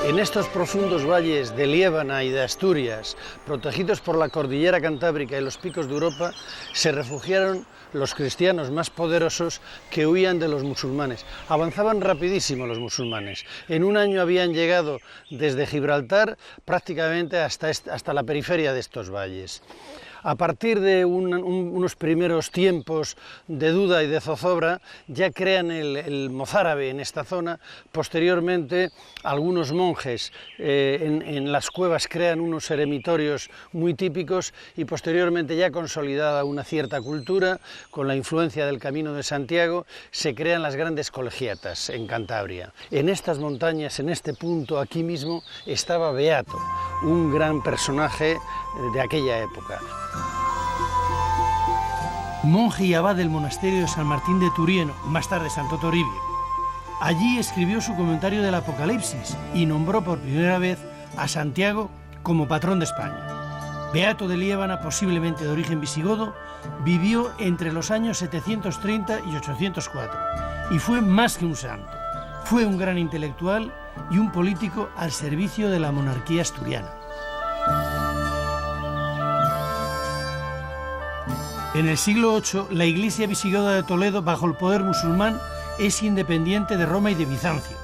En estos profundos valles de Liébana y de Asturias, protegidos por la cordillera cantábrica y los picos de Europa, se refugiaron los cristianos más poderosos que huían de los musulmanes. Avanzaban rapidísimo los musulmanes. En un año habían llegado desde Gibraltar prácticamente hasta la periferia de estos valles. A partir de unos primeros tiempos de duda y de zozobra, ya crean el mozárabe en esta zona. Posteriormente, algunos monjes en las cuevas crean unos eremitorios muy típicos y posteriormente, ya consolidada una cierta cultura, con la influencia del Camino de Santiago, se crean las grandes colegiatas en Cantabria. En estas montañas, en este punto, aquí mismo, estaba Beato, un gran personaje de aquella época. Monje y abad del monasterio de San Martín de Turieno, más tarde Santo Toribio. Allí escribió su comentario del Apocalipsis y nombró por primera vez a Santiago como patrón de España. Beato de Liébana, posiblemente de origen visigodo, vivió entre los años 730 y 804 y fue más que un santo. Fue un gran intelectual y un político al servicio de la monarquía asturiana. En el siglo VIII, la Iglesia visigoda de Toledo, bajo el poder musulmán, es independiente de Roma y de Bizancio.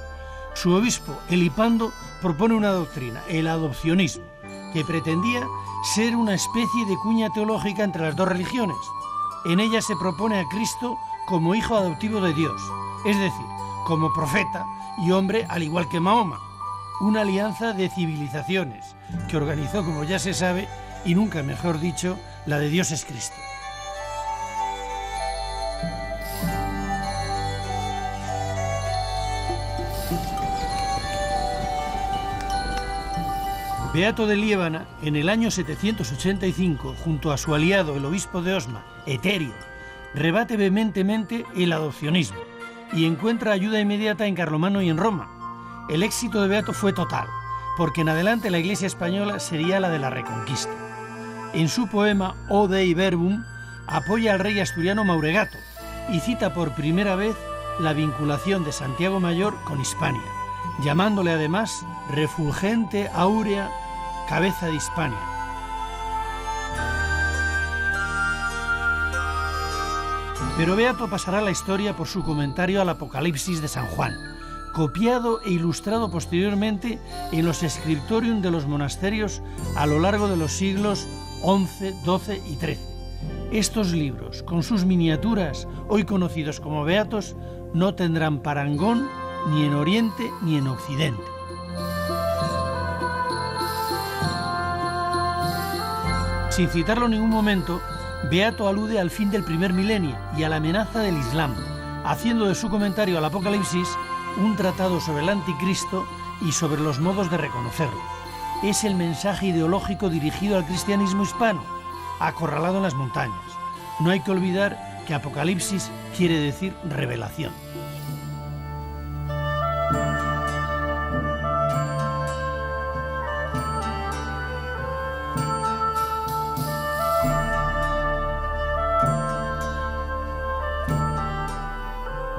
Su obispo, Elipando, propone una doctrina, el adopcionismo, que pretendía ser una especie de cuña teológica entre las dos religiones. En ella se propone a Cristo como hijo adoptivo de Dios, es decir, como profeta y hombre al igual que Mahoma. Una alianza de civilizaciones que organizó, como ya se sabe, y nunca mejor dicho, la de Dios es Cristo. Beato de Liébana, en el año 785, junto a su aliado, el obispo de Osma, Eterio, rebate vehementemente el adopcionismo y encuentra ayuda inmediata en Carlomagno y en Roma. El éxito de Beato fue total, porque en adelante la Iglesia española sería la de la Reconquista. En su poema O Dei Verbum apoya al rey asturiano Mauregato y cita por primera vez la vinculación de Santiago Mayor con Hispania, llamándole además refulgente áurea cabeza de Hispania. Pero Beato pasará a la historia por su comentario al Apocalipsis de San Juan, copiado e ilustrado posteriormente en los scriptorium de los monasterios a lo largo de los siglos XI, XII y XIII. Estos libros, con sus miniaturas, hoy conocidos como beatos, no tendrán parangón ni en Oriente ni en Occidente. Sin citarlo en ningún momento, Beato alude al fin del primer milenio y a la amenaza del Islam, haciendo de su comentario al Apocalipsis un tratado sobre el anticristo y sobre los modos de reconocerlo. Es el mensaje ideológico dirigido al cristianismo hispano, acorralado en las montañas. No hay que olvidar que Apocalipsis quiere decir revelación.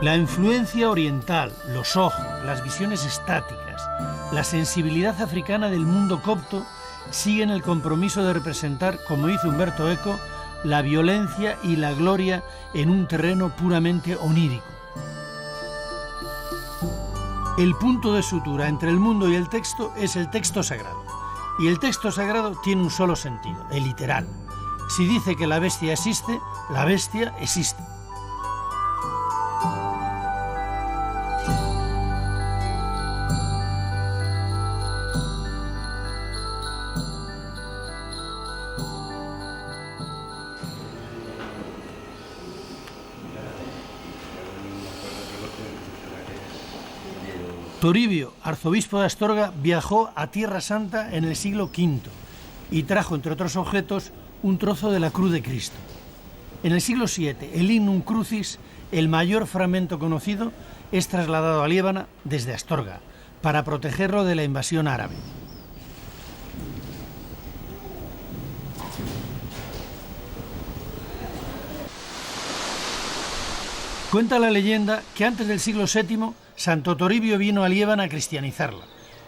La influencia oriental, los ojos, las visiones estáticas, la sensibilidad africana del mundo copto siguen el compromiso de representar, como hizo Umberto Eco, la violencia y la gloria en un terreno puramente onírico. El punto de sutura entre el mundo y el texto es el texto sagrado. Y el texto sagrado tiene un solo sentido, el literal. Si dice que la bestia existe, la bestia existe. Toribio, arzobispo de Astorga, viajó a Tierra Santa en el siglo V y trajo, entre otros objetos, un trozo de la cruz de Cristo. En el siglo VII, el Lignum Crucis, el mayor fragmento conocido, es trasladado a Liébana desde Astorga para protegerlo de la invasión árabe. Cuenta la leyenda que antes del siglo VII, Santo Toribio vino a Liébana a cristianizarla.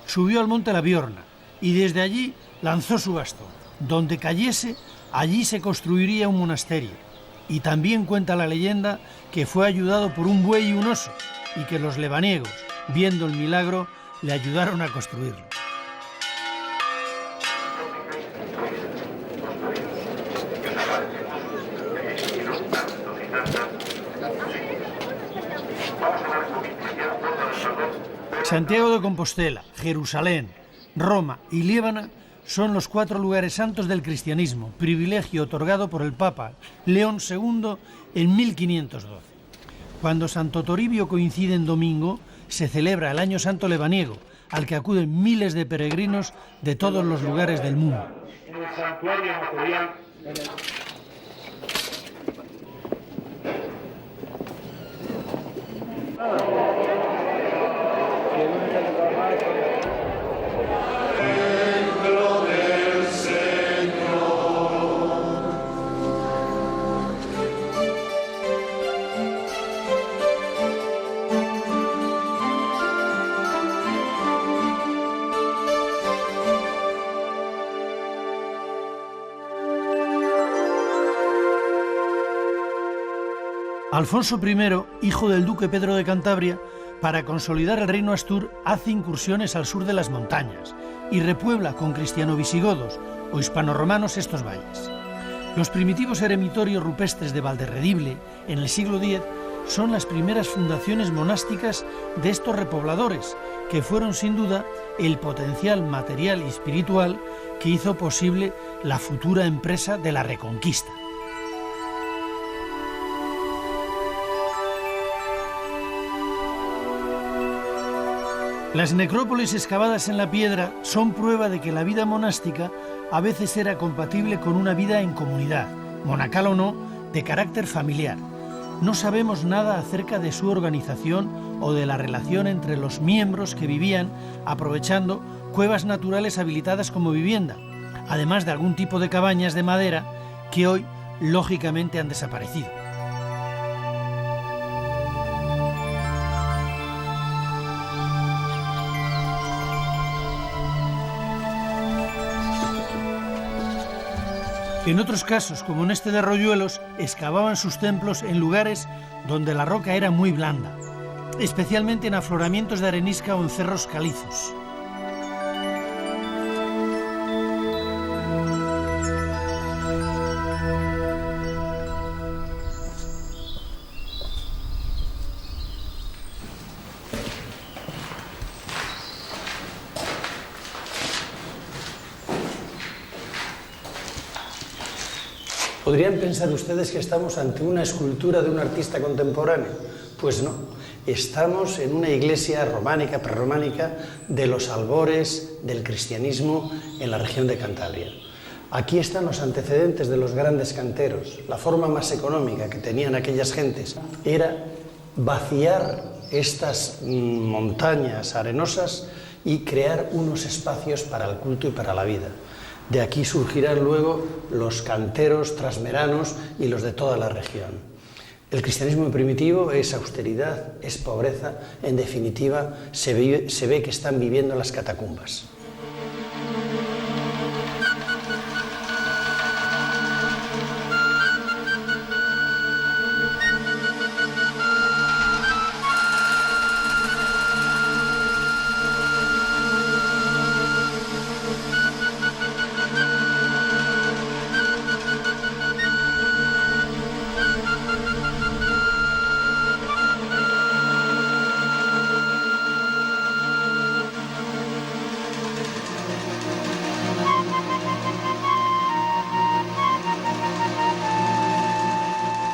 subió al monte La Biorna y desde allí lanzó su bastón. Donde cayese, allí se construiría un monasterio. Y también cuenta la leyenda que fue ayudado por un buey y un oso, y que los lebaniegos, viendo el milagro, le ayudaron a construirlo. Santiago de Compostela, Jerusalén, Roma y Liébana son los 4 lugares santos del cristianismo, privilegio otorgado por el Papa León II en 1512. Cuando Santo Toribio coincide en domingo, se celebra el Año Santo lebaniego, al que acuden miles de peregrinos de todos los lugares del mundo. En el santuario material, Alfonso I, hijo del duque Pedro de Cantabria, para consolidar el reino astur, hace incursiones al sur de las montañas y repuebla con cristiano-visigodos o hispano-romanos estos valles. Los primitivos eremitorios rupestres de Valderredible, en el siglo X, son las primeras fundaciones monásticas de estos repobladores, que fueron sin duda el potencial material y espiritual que hizo posible la futura empresa de la Reconquista. Las necrópolis excavadas en la piedra son prueba de que la vida monástica a veces era compatible con una vida en comunidad, monacal o no, de carácter familiar. No sabemos nada acerca de su organización o de la relación entre los miembros que vivían aprovechando cuevas naturales habilitadas como vivienda, además de algún tipo de cabañas de madera que hoy lógicamente han desaparecido. En otros casos, como en este de Arroyuelos, excavaban sus templos en lugares donde la roca era muy blanda, especialmente en afloramientos de arenisca o en cerros calizos. ¿Podrían pensar ustedes que estamos ante una escultura de un artista contemporáneo? Pues no, estamos en una iglesia románica, prerrománica, de los albores del cristianismo en la región de Cantabria. Aquí están los antecedentes de los grandes canteros. La forma más económica que tenían aquellas gentes era vaciar estas montañas arenosas y crear unos espacios para el culto y para la vida. De aquí surgirán luego los canteros trasmeranos y los de toda la región. El cristianismo primitivo es austeridad, es pobreza, en definitiva se ve que están viviendo las catacumbas.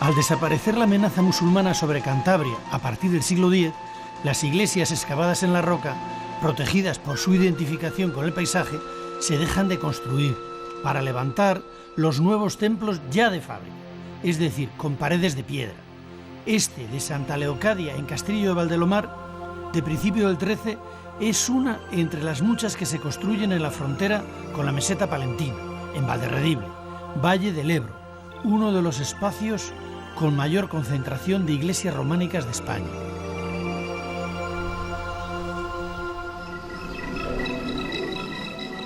Al desaparecer la amenaza musulmana sobre Cantabria a partir del siglo X, las iglesias excavadas en la roca, protegidas por su identificación con el paisaje, se dejan de construir para levantar los nuevos templos ya de fábrica, es decir, con paredes de piedra. Este de Santa Leocadia en Castillo de Valdelomar, de principio del XIII, es una entre las muchas que se construyen en la frontera con la meseta palentina, en Valderredible, Valle del Ebro, uno de los espacios con mayor concentración de iglesias románicas de España.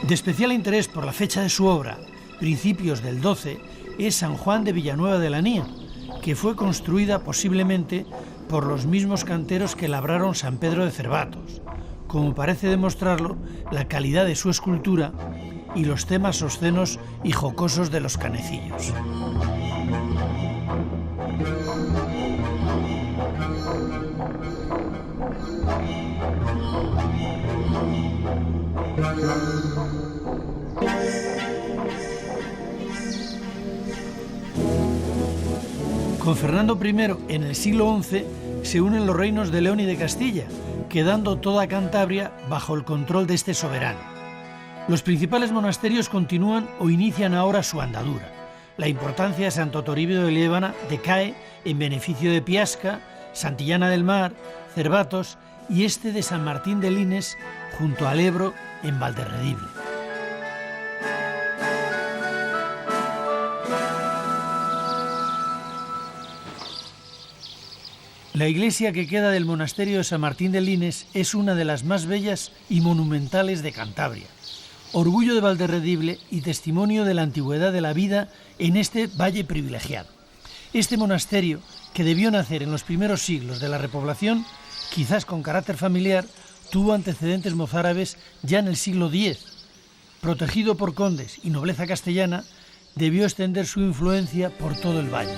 De especial interés por la fecha de su obra, principios del 12, es San Juan de Villanueva de la Nía, que fue construida posiblemente por los mismos canteros que labraron San Pedro de Cervatos, como parece demostrarlo la calidad de su escultura y los temas obscenos y jocosos de los canecillos. Con Fernando I, en el siglo XI, se unen los reinos de León y de Castilla, quedando toda Cantabria bajo el control de este soberano. Los principales monasterios continúan o inician ahora su andadura. La importancia de Santo Toribio de Liébana decae en beneficio de Piasca, Santillana del Mar, Cervatos y este de San Martín de Lines, junto al Ebro, en Valderredible. La iglesia que queda del monasterio de San Martín de Lines es una de las más bellas y monumentales de Cantabria, orgullo de Valderredible y testimonio de la antigüedad de la vida en este valle privilegiado. Este monasterio, que debió nacer en los primeros siglos de la repoblación, quizás con carácter familiar, tuvo antecedentes mozárabes ya en el siglo X. Protegido por condes y nobleza castellana, debió extender su influencia por todo el valle.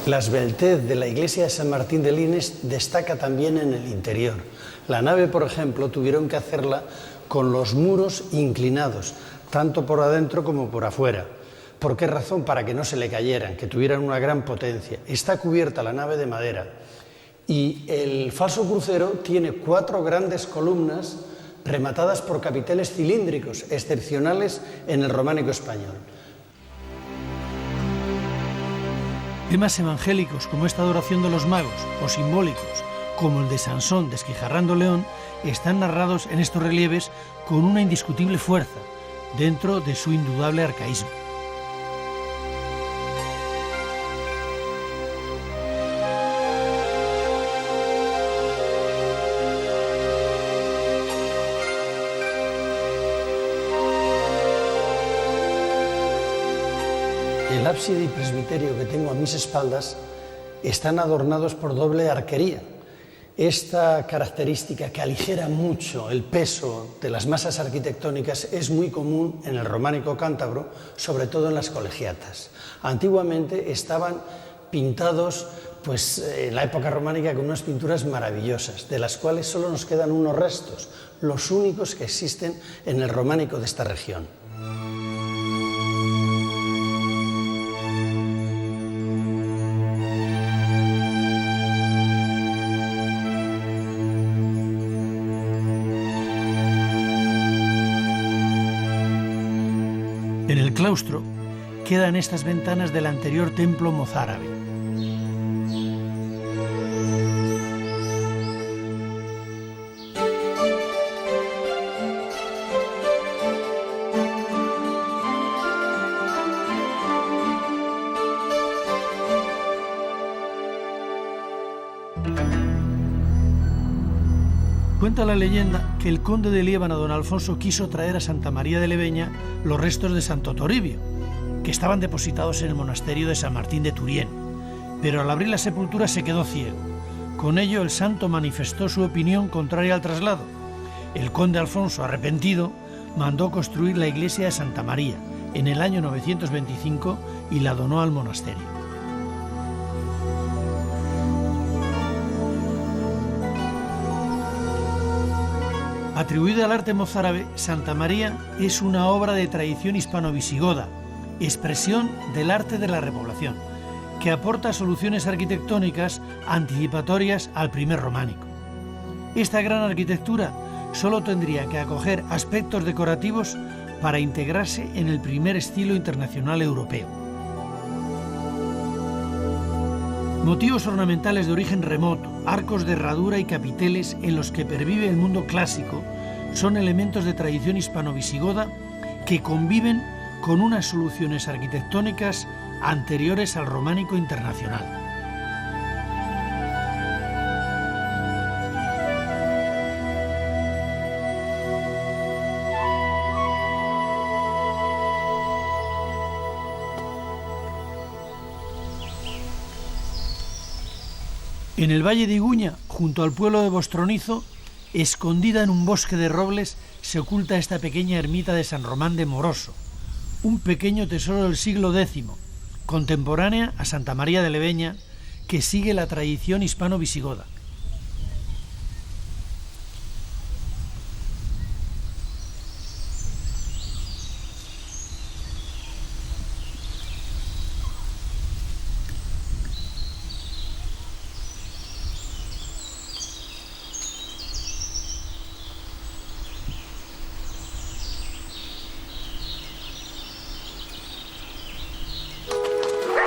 La esbeltez de la iglesia de San Martín de Lines destaca también en el interior. La nave, por ejemplo, tuvieron que hacerla con los muros inclinados, tanto por adentro como por afuera. ¿Por qué razón? Para que no se le cayeran, que tuvieran una gran potencia. Está cubierta la nave de madera y el falso crucero tiene 4 grandes columnas rematadas por capiteles cilíndricos, excepcionales en el románico español. Temas evangélicos como esta adoración de los magos o simbólicos como el de Sansón desquijarrando león están narrados en estos relieves con una indiscutible fuerza dentro de su indudable arcaísmo. El ábside y presbiterio que tengo a mis espaldas están adornados por doble arquería. Esta característica que aligera mucho el peso de las masas arquitectónicas es muy común en el románico cántabro, sobre todo en las colegiatas. Antiguamente estaban pintados en la época románica con unas pinturas maravillosas, de las cuales solo nos quedan unos restos, los únicos que existen en el románico de esta región. En el claustro quedan estas ventanas del anterior templo mozárabe. Cuenta la leyenda que el conde de Liébana, don Alfonso, quiso traer a Santa María de Leveña los restos de Santo Toribio, que estaban depositados en el monasterio de San Martín de Turién, pero al abrir la sepultura se quedó ciego. Con ello el santo manifestó su opinión contraria al traslado. El conde Alfonso, arrepentido, mandó construir la iglesia de Santa María en el año 925 y la donó al monasterio. Atribuida al arte mozárabe, Santa María es una obra de tradición hispano-visigoda expresión del arte de la repoblación, que aporta soluciones arquitectónicas anticipatorias al primer románico. Esta gran arquitectura solo tendría que acoger aspectos decorativos para integrarse en el primer estilo internacional europeo. Motivos ornamentales de origen remoto, arcos de herradura y capiteles en los que pervive el mundo clásico son elementos de tradición hispano-visigoda que conviven con unas soluciones arquitectónicas anteriores al románico internacional. En el valle de Iguña, junto al pueblo de Bostronizo, escondida en un bosque de robles, se oculta esta pequeña ermita de San Román de Moroso, un pequeño tesoro del siglo X, contemporánea a Santa María de Leveña, que sigue la tradición hispano-visigoda.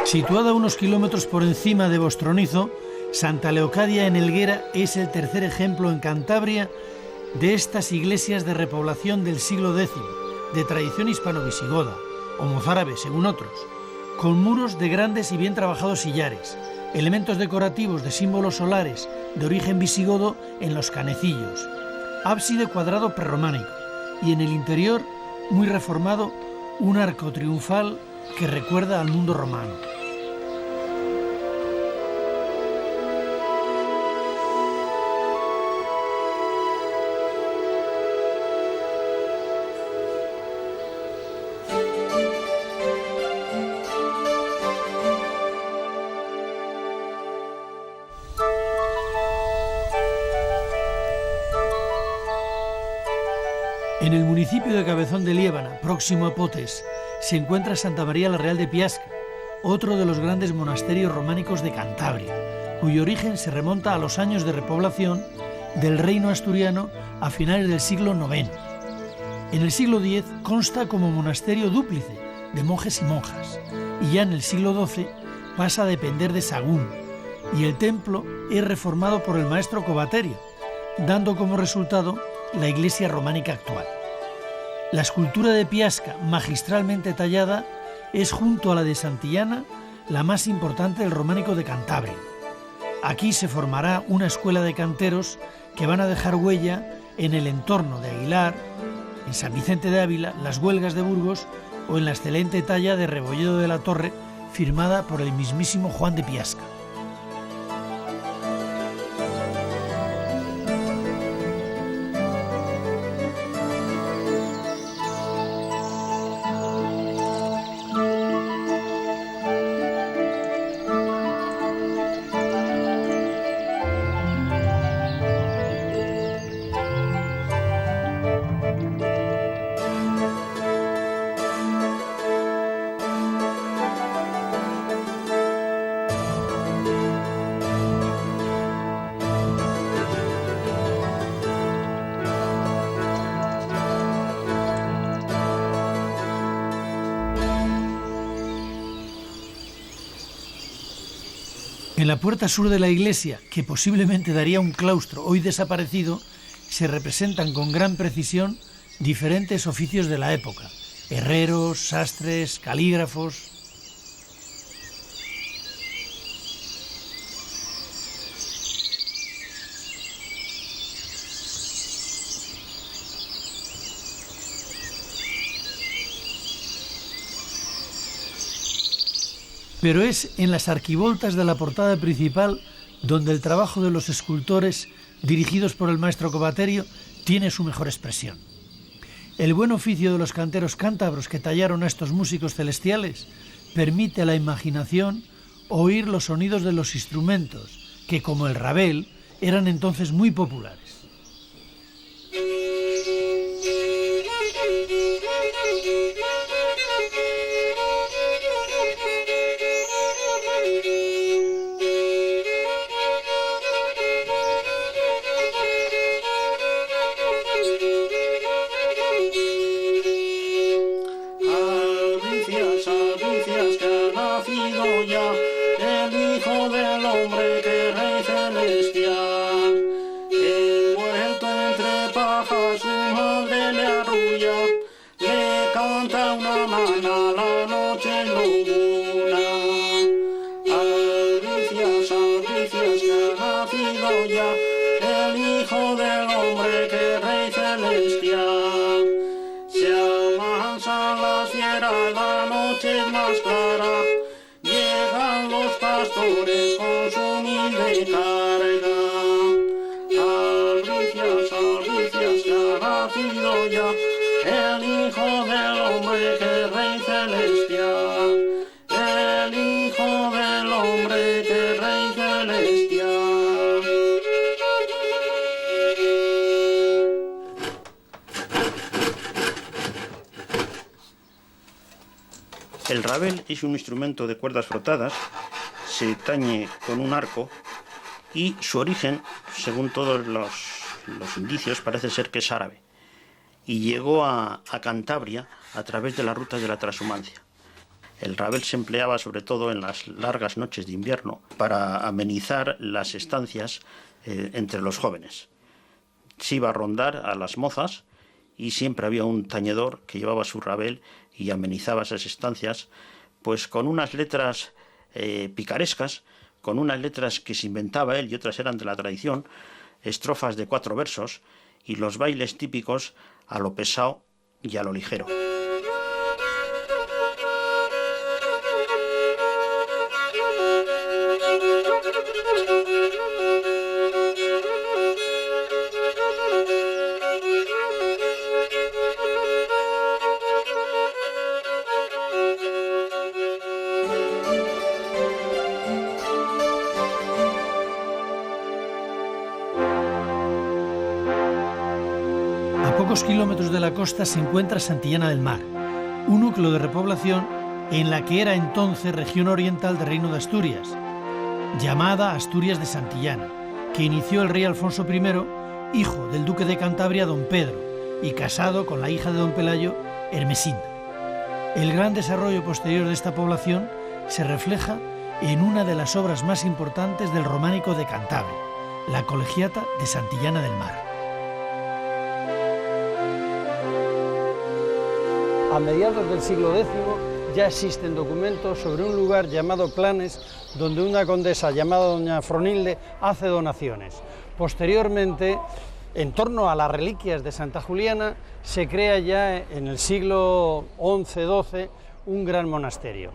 Situada a unos kilómetros por encima de Bostronizo, Santa Leocadia en Helguera es el tercer ejemplo en Cantabria de estas iglesias de repoblación del siglo X, de tradición hispano-visigoda, o mozárabe según otros, con muros de grandes y bien trabajados sillares, elementos decorativos de símbolos solares de origen visigodo en los canecillos, ábside cuadrado prerrománico y en el interior, muy reformado, un arco triunfal que recuerda al mundo romano. En el municipio de Cabezón de Liébana, próximo a Potes, se encuentra Santa María la Real de Piasca, otro de los grandes monasterios románicos de Cantabria, cuyo origen se remonta a los años de repoblación del reino asturiano a finales del siglo IX. En el siglo X consta como monasterio dúplice de monjes y monjas, y ya en el siglo XII pasa a depender de Sagún, y el templo es reformado por el maestro Covaterio, dando como resultado la iglesia románica actual. La escultura de Piasca, magistralmente tallada, es junto a la de Santillana la más importante del románico de Cantabria. Aquí se formará una escuela de canteros que van a dejar huella en el entorno de Aguilar, en San Vicente de Ávila, las Huelgas de Burgos o en la excelente talla de Rebolledo de la Torre firmada por el mismísimo Juan de Piasca. En la puerta sur de la iglesia, que posiblemente daría un claustro hoy desaparecido, se representan con gran precisión diferentes oficios de la época: herreros, sastres, calígrafos. Pero es en las arquivoltas de la portada principal donde el trabajo de los escultores, dirigidos por el maestro Covaterio, tiene su mejor expresión. El buen oficio de los canteros cántabros que tallaron a estos músicos celestiales permite a la imaginación oír los sonidos de los instrumentos, que, como el rabel, eran entonces muy populares. levanta una mano a la noche luna. Albricias, albricias, que ha nacido ya el Hijo del Hombre, que Rey celestial. Se amansan las fieras, la noche es más clara, llegan los pastores con su humilde carga. Albricias, albricias, que ha nacido ya el Hijo del Hombre, que Rey celestial. El Hijo del Hombre, que Rey celestial. El rabel es un instrumento de cuerdas frotadas, se tañe con un arco y su origen, según todos los indicios, parece ser que es árabe y llegó a Cantabria a través de las rutas de la transhumancia. El rabel se empleaba sobre todo en las largas noches de invierno para amenizar las estancias entre los jóvenes. Se iba a rondar a las mozas y siempre había un tañedor que llevaba su rabel y amenizaba esas estancias, pues con unas letras picarescas, con unas letras que se inventaba él y otras eran de la tradición, estrofas de 4 versos y los bailes típicos a lo pesado y a lo ligero. A pocos kilómetros de la costa se encuentra Santillana del Mar, un núcleo de repoblación en la que era entonces región oriental del Reino de Asturias, llamada Asturias de Santillana, que inició el rey Alfonso I, hijo del duque de Cantabria don Pedro, y casado con la hija de don Pelayo, Hermesinda. El gran desarrollo posterior de esta población se refleja en una de las obras más importantes del románico de Cantabria, la Colegiata de Santillana del Mar. A mediados del siglo X ya existen documentos sobre un lugar llamado Planes, donde una condesa llamada doña Fronilde hace donaciones. Posteriormente, en torno a las reliquias de Santa Juliana, se crea ya en el siglo XI-XII un gran monasterio,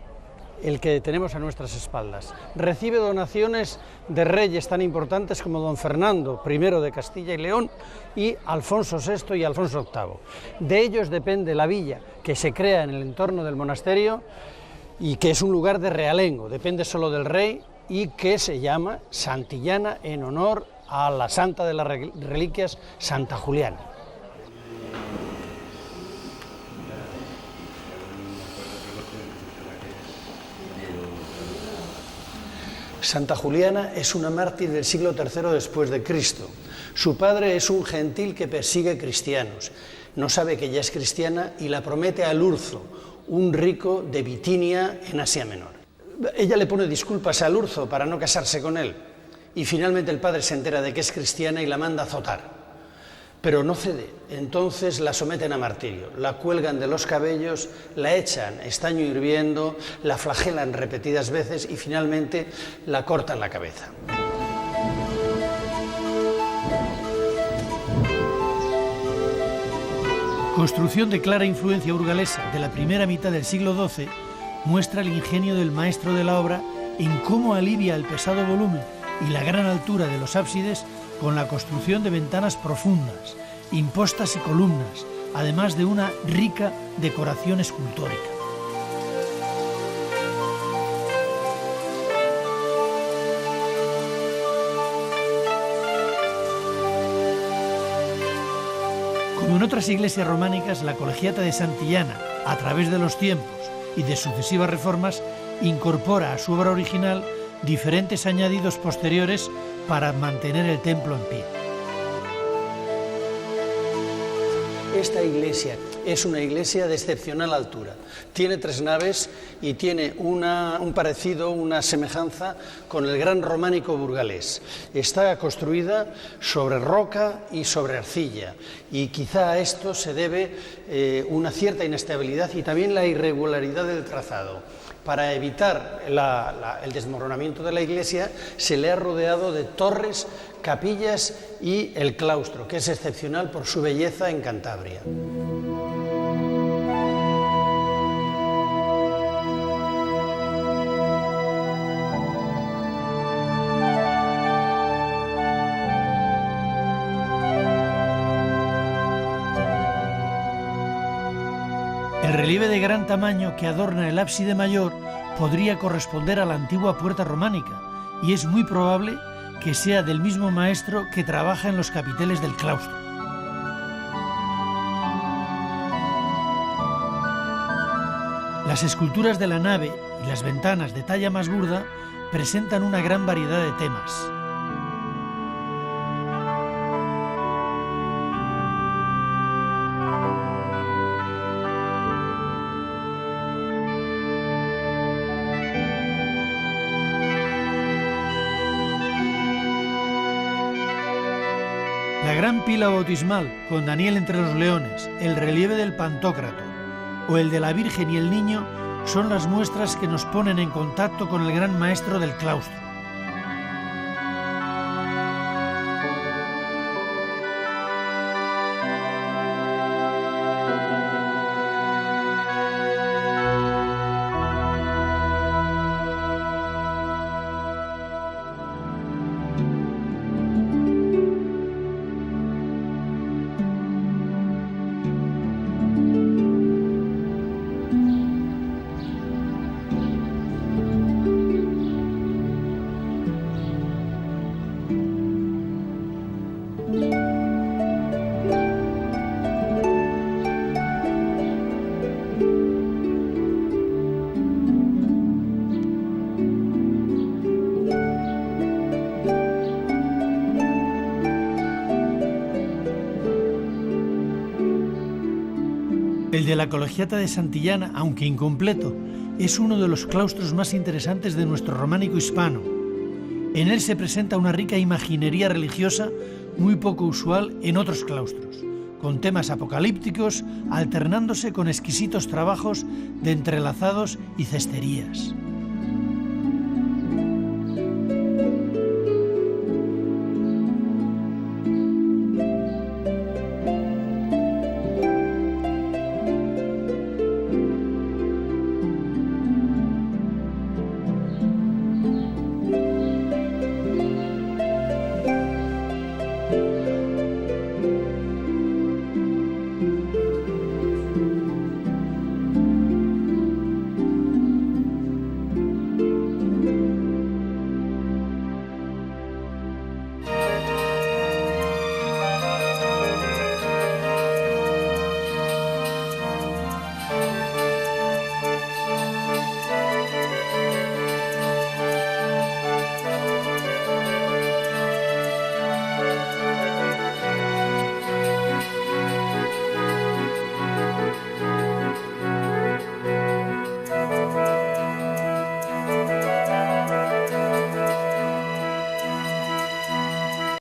el que tenemos a nuestras espaldas. Recibe donaciones de reyes tan importantes como don Fernando I de Castilla y León y Alfonso VI y Alfonso VIII. De ellos depende la villa que se crea en el entorno del monasterio y que es un lugar de realengo, depende solo del rey y que se llama Santillana en honor a la santa de las reliquias, Santa Juliana. Santa Juliana es una mártir del siglo III después de Cristo. Su padre es un gentil que persigue cristianos. No sabe que ella es cristiana y la promete a Lurzo, un rico de Bitinia en Asia Menor. Ella le pone disculpas a Lurzo para no casarse con él y finalmente el padre se entera de que es cristiana y la manda a azotar. Pero no cede, entonces la someten a martirio, la cuelgan de los cabellos, la echan estaño hirviendo, la flagelan repetidas veces y finalmente la cortan la cabeza. Construcción de clara influencia burgalesa de la primera mitad del siglo XII, muestra el ingenio del maestro de la obra en cómo alivia el pesado volumen y la gran altura de los ábsides con la construcción de ventanas profundas, impostas y columnas, además de una rica decoración escultórica. Como en otras iglesias románicas, la Colegiata de Santillana, a través de los tiempos y de sucesivas reformas, incorpora a su obra original diferentes añadidos posteriores para mantener el templo en pie. Esta iglesia es una iglesia de excepcional altura. Tiene 3 naves y tiene un parecido, una semejanza con el gran románico burgalés. Está construida sobre roca y sobre arcilla, y quizá a esto se debe una cierta inestabilidad y también la irregularidad del trazado. Para evitar el desmoronamiento de la iglesia, se le ha rodeado de torres, capillas y el claustro, que es excepcional por su belleza en Cantabria. El relieve de gran tamaño que adorna el ábside mayor podría corresponder a la antigua puerta románica, y es muy probable que sea del mismo maestro que trabaja en los capiteles del claustro. Las esculturas de la nave y las ventanas de talla más burda presentan una gran variedad de temas. La gran pila bautismal con Daniel entre los leones, el relieve del Pantócrato o el de la Virgen y el Niño son las muestras que nos ponen en contacto con el gran maestro del claustro. El de la Colegiata de Santillana, aunque incompleto, es uno de los claustros más interesantes de nuestro románico hispano. En él se presenta una rica imaginería religiosa muy poco usual en otros claustros, con temas apocalípticos alternándose con exquisitos trabajos de entrelazados y cesterías.